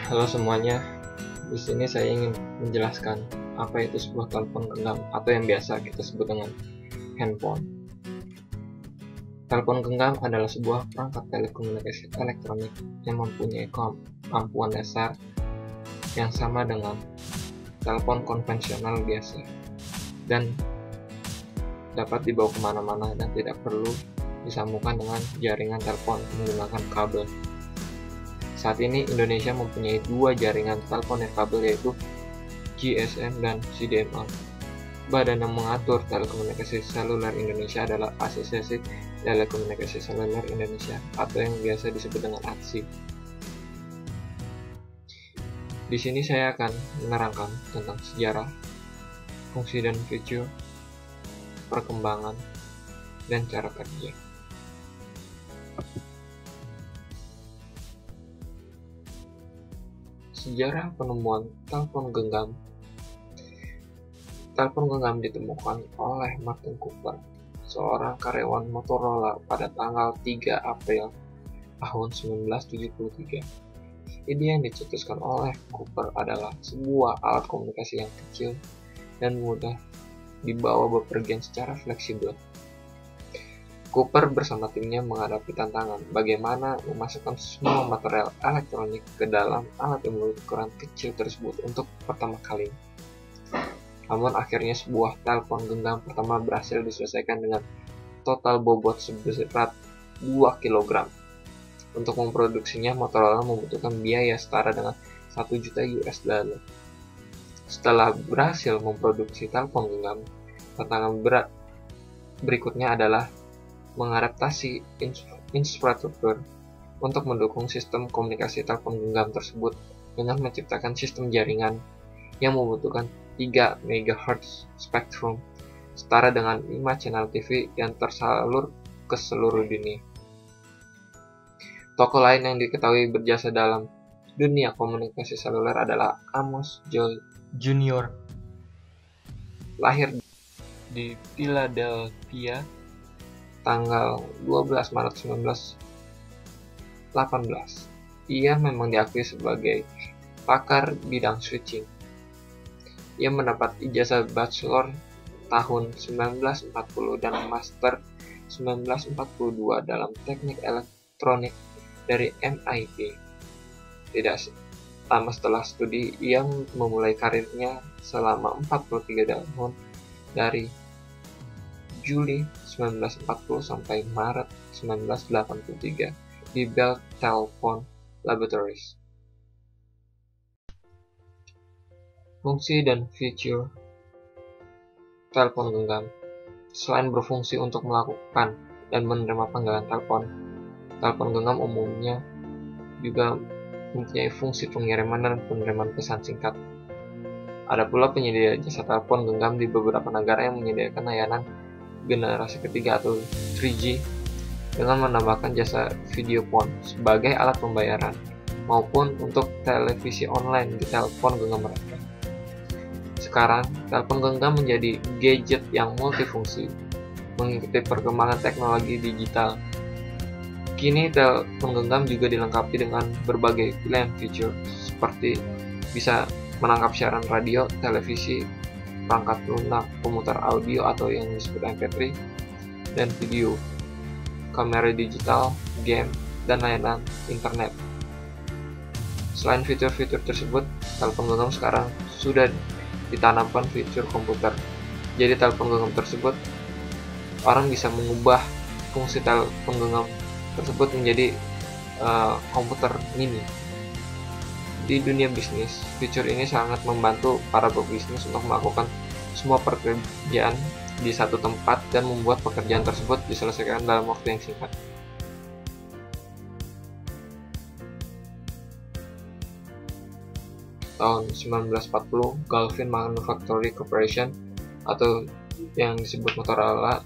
Halo semuanya, di sini saya ingin menjelaskan apa itu sebuah telepon genggam atau yang biasa kita sebut dengan handphone. Telepon genggam adalah sebuah perangkat telekomunikasi elektronik yang mempunyai kemampuan dasar yang sama dengan telepon konvensional biasa dan dapat dibawa kemana-mana dan tidak perlu disambungkan dengan jaringan telepon menggunakan kabel. Saat ini Indonesia mempunyai dua jaringan telepon nirkabel yaitu GSM dan CDMA. Badan yang mengatur telekomunikasi seluler Indonesia adalah Asosiasi Telekomunikasi Seluler Indonesia atau yang biasa disebut dengan ATSI. Di sini saya akan menerangkan tentang sejarah, fungsi dan fitur, perkembangan, dan cara kerja. Sejarah penemuan telepon genggam. Telepon genggam ditemukan oleh Martin Cooper, seorang karyawan Motorola pada tanggal 3 April tahun 1973. Ide yang dicetuskan oleh Cooper adalah sebuah alat komunikasi yang kecil dan mudah dibawa bepergian secara fleksibel. Cooper bersama timnya menghadapi tantangan bagaimana memasukkan semua material elektronik ke dalam alat yang berukuran kecil tersebut untuk pertama kali. Namun akhirnya sebuah telepon genggam pertama berhasil diselesaikan dengan total bobot seberat 2 kg. Untuk memproduksinya, Motorola membutuhkan biaya setara dengan 1 juta US dollar. Setelah berhasil memproduksi telepon genggam, tantangan berat berikutnya adalah mengadaptasi infrastruktur untuk mendukung sistem komunikasi telepon genggam tersebut dengan menciptakan sistem jaringan yang membutuhkan 3 MHz spektrum setara dengan 5 channel TV yang tersalur ke seluruh dunia. Tokoh lain yang diketahui berjasa dalam dunia komunikasi seluler adalah Amos Joy Jr. Lahir di Philadelphia tanggal 12 Maret 1918. Ia memang diakui sebagai pakar bidang switching. Ia mendapat ijazah bachelor tahun 1940 dan master 1942 dalam teknik elektronik dari MIT. Tidak lama setelah studi, ia memulai karirnya selama 43 tahun dari Juli 1940 sampai Maret 1983 di Bell Telephone Laboratories. Fungsi dan fitur telepon genggam. Selain berfungsi untuk melakukan dan menerima panggilan telepon, telepon genggam umumnya juga mempunyai fungsi pengiriman dan penerimaan pesan singkat. Ada pula penyedia jasa telepon genggam di beberapa negara yang menyediakan layanan generasi ketiga atau 3G dengan menambahkan jasa video phone sebagai alat pembayaran maupun untuk televisi online di telepon genggam mereka. Sekarang, telepon genggam menjadi gadget yang multifungsi mengikuti perkembangan teknologi digital. Kini telepon genggam juga dilengkapi dengan berbagai pilihan fitur seperti bisa menangkap siaran radio, televisi, perangkat lunak, pemutar audio atau yang disebut MP3, dan video, kamera digital, game, dan layanan internet. Selain fitur-fitur tersebut, telepon genggam sekarang sudah ditanamkan fitur komputer. Jadi telepon genggam tersebut, orang bisa mengubah fungsi telepon genggam tersebut menjadi komputer mini. Di dunia bisnis, fitur ini sangat membantu para pebisnis untuk melakukan semua pekerjaan di satu tempat dan membuat pekerjaan tersebut diselesaikan dalam waktu yang singkat. Tahun 1940, Galvin Manufacturing Corporation atau yang disebut Motorola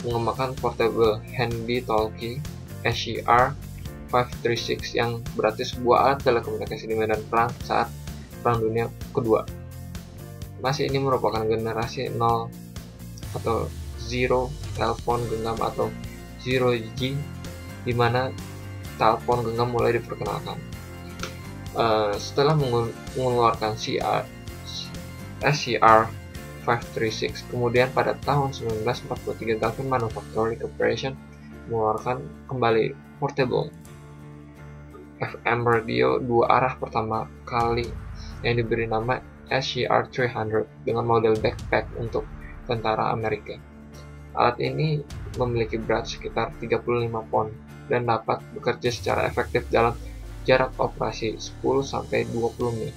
mengembangkan Portable Handy Talkie SCR 536 yang berarti sebuah alat telekomunikasi di medan perang saat Perang Dunia Kedua. Masih ini merupakan generasi 0 atau Zero telepon genggam atau Zero G, di mana telepon genggam mulai diperkenalkan. Setelah mengeluarkan SCR 536, kemudian pada tahun 1943 Dolphin Manufacturing Corporation mengeluarkan kembali portable FM radio dua arah pertama kali yang diberi nama SCR 300 dengan model backpack untuk tentara Amerika. Alat ini memiliki berat sekitar 35 pon dan dapat bekerja secara efektif dalam jarak operasi 10-20 mil.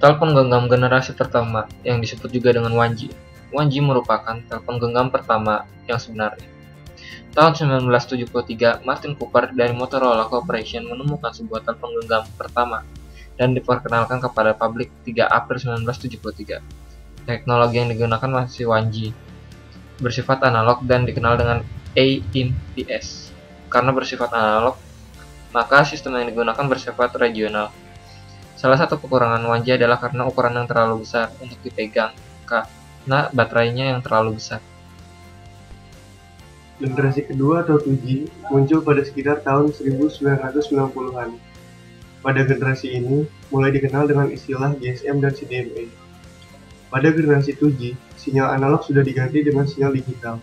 Telepon genggam generasi pertama yang disebut juga dengan 1G. 1G merupakan telepon genggam pertama yang sebenarnya. Tahun 1973, Martin Cooper dari Motorola Corporation menemukan sebuah telepon genggam pertama dan diperkenalkan kepada publik 3 April 1973. Teknologi yang digunakan masih 1G, bersifat analog dan dikenal dengan AIM-PS. Karena bersifat analog, maka sistem yang digunakan bersifat regional. Salah satu kekurangan 1G adalah karena ukuran yang terlalu besar untuk dipegang, karena baterainya yang terlalu besar. Generasi kedua atau 2G muncul pada sekitar tahun 1990-an. Pada generasi ini, mulai dikenal dengan istilah GSM dan CDMA. Pada generasi 2G, sinyal analog sudah diganti dengan sinyal digital.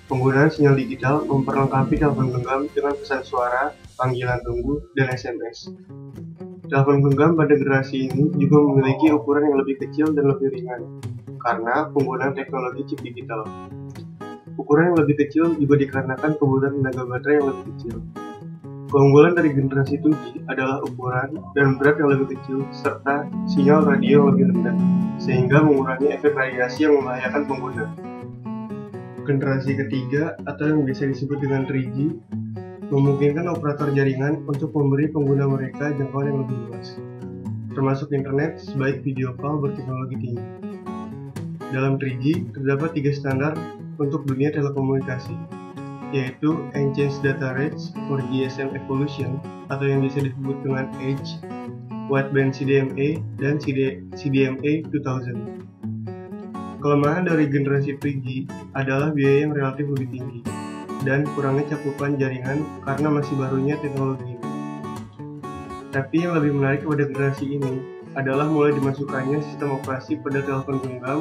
Penggunaan sinyal digital memperlengkapi telepon genggam dengan pesan suara, panggilan tunggu, dan SMS. Telepon genggam pada generasi ini juga memiliki ukuran yang lebih kecil dan lebih ringan, karena penggunaan teknologi chip digital. Ukuran yang lebih kecil juga dikarenakan kebutuhan tenaga baterai yang lebih kecil. Keunggulan dari generasi 2G adalah ukuran dan berat yang lebih kecil serta sinyal radio yang lebih rendah, sehingga mengurangi efek radiasi yang membahayakan pengguna. Generasi ketiga atau yang biasa disebut dengan 3G memungkinkan operator jaringan untuk memberi pengguna mereka jangkauan yang lebih luas, termasuk internet sebaik video call berteknologi tinggi. Dalam 3G terdapat 3 standar untuk dunia telekomunikasi, yaitu Enhanced Data Rates for GSM Evolution atau yang bisa disebut dengan EDGE, Wideband CDMA, dan CDMA 2000. Kelemahan dari generasi 3G adalah biaya yang relatif lebih tinggi dan kurangnya cakupan jaringan karena masih barunya teknologi ini. Tapi yang lebih menarik pada generasi ini adalah mulai dimasukkannya sistem operasi pada telepon genggam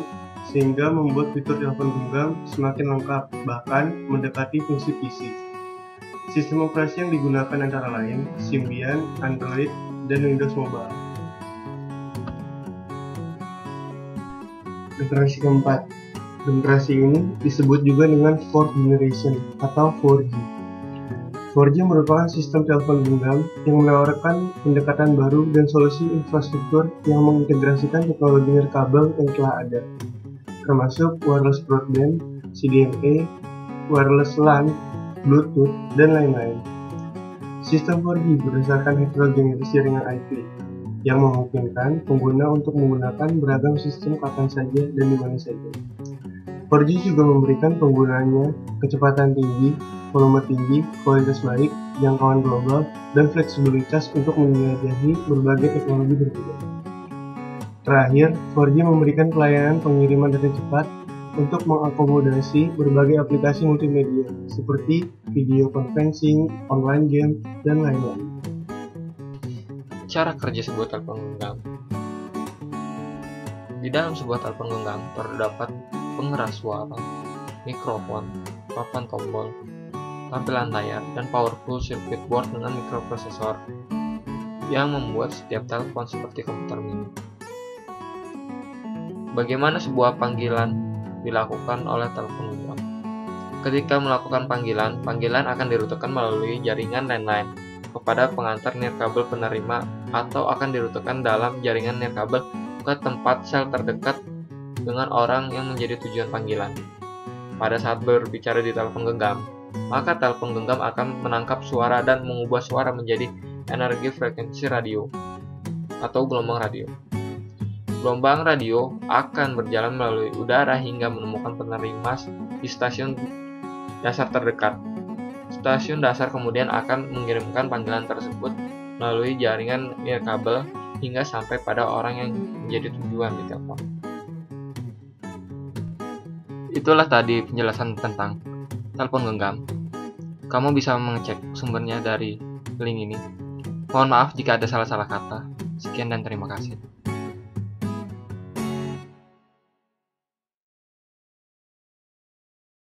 sehingga membuat fitur telepon genggam semakin lengkap, bahkan mendekati fungsi PC. Sistem operasi yang digunakan antara lain Symbian, Android, dan Windows Mobile. Generasi keempat. Generasi ini disebut juga dengan Fourth Generation atau 4G. 4G merupakan sistem telepon genggam yang menawarkan pendekatan baru dan solusi infrastruktur yang mengintegrasikan teknologi nirkabel yang telah ada, termasuk wireless broadband, CDMA, wireless LAN, Bluetooth, dan lain-lain. Sistem 4G berdasarkan heterogeneous jaringan IP, yang memungkinkan pengguna untuk menggunakan beragam sistem kapan saja dan di mana saja. 4G juga memberikan penggunanya kecepatan tinggi, volume tinggi, kualitas baik, jangkauan global, dan fleksibilitas untuk menjelajahi berbagai teknologi berbeda. Terakhir, 4G memberikan pelayanan pengiriman data cepat untuk mengakomodasi berbagai aplikasi multimedia seperti video conferencing, online game, dan lain-lain. Cara kerja sebuah telepon genggam. Di dalam sebuah telepon genggam terdapat pengeras suara, mikrofon, papan tombol, tampilan layar, dan powerful circuit board dengan mikroprosesor yang membuat setiap telepon seperti komputer mini. Bagaimana sebuah panggilan dilakukan oleh telepon genggam? Ketika melakukan panggilan akan dirutekan melalui jaringan landline kepada pengantar nirkabel penerima atau akan dirutekan dalam jaringan nirkabel ke tempat sel terdekat dengan orang yang menjadi tujuan panggilan. Pada saat berbicara di telepon genggam, maka telepon genggam akan menangkap suara dan mengubah suara menjadi energi frekuensi radio atau gelombang radio. Gelombang radio akan berjalan melalui udara hingga menemukan penerima di stasiun dasar terdekat. Stasiun dasar kemudian akan mengirimkan panggilan tersebut melalui jaringan nirkabel hingga sampai pada orang yang menjadi tujuan di telepon. Itulah tadi penjelasan tentang telepon genggam. Kamu bisa mengecek sumbernya dari link ini. Mohon maaf jika ada salah-salah kata. Sekian dan terima kasih.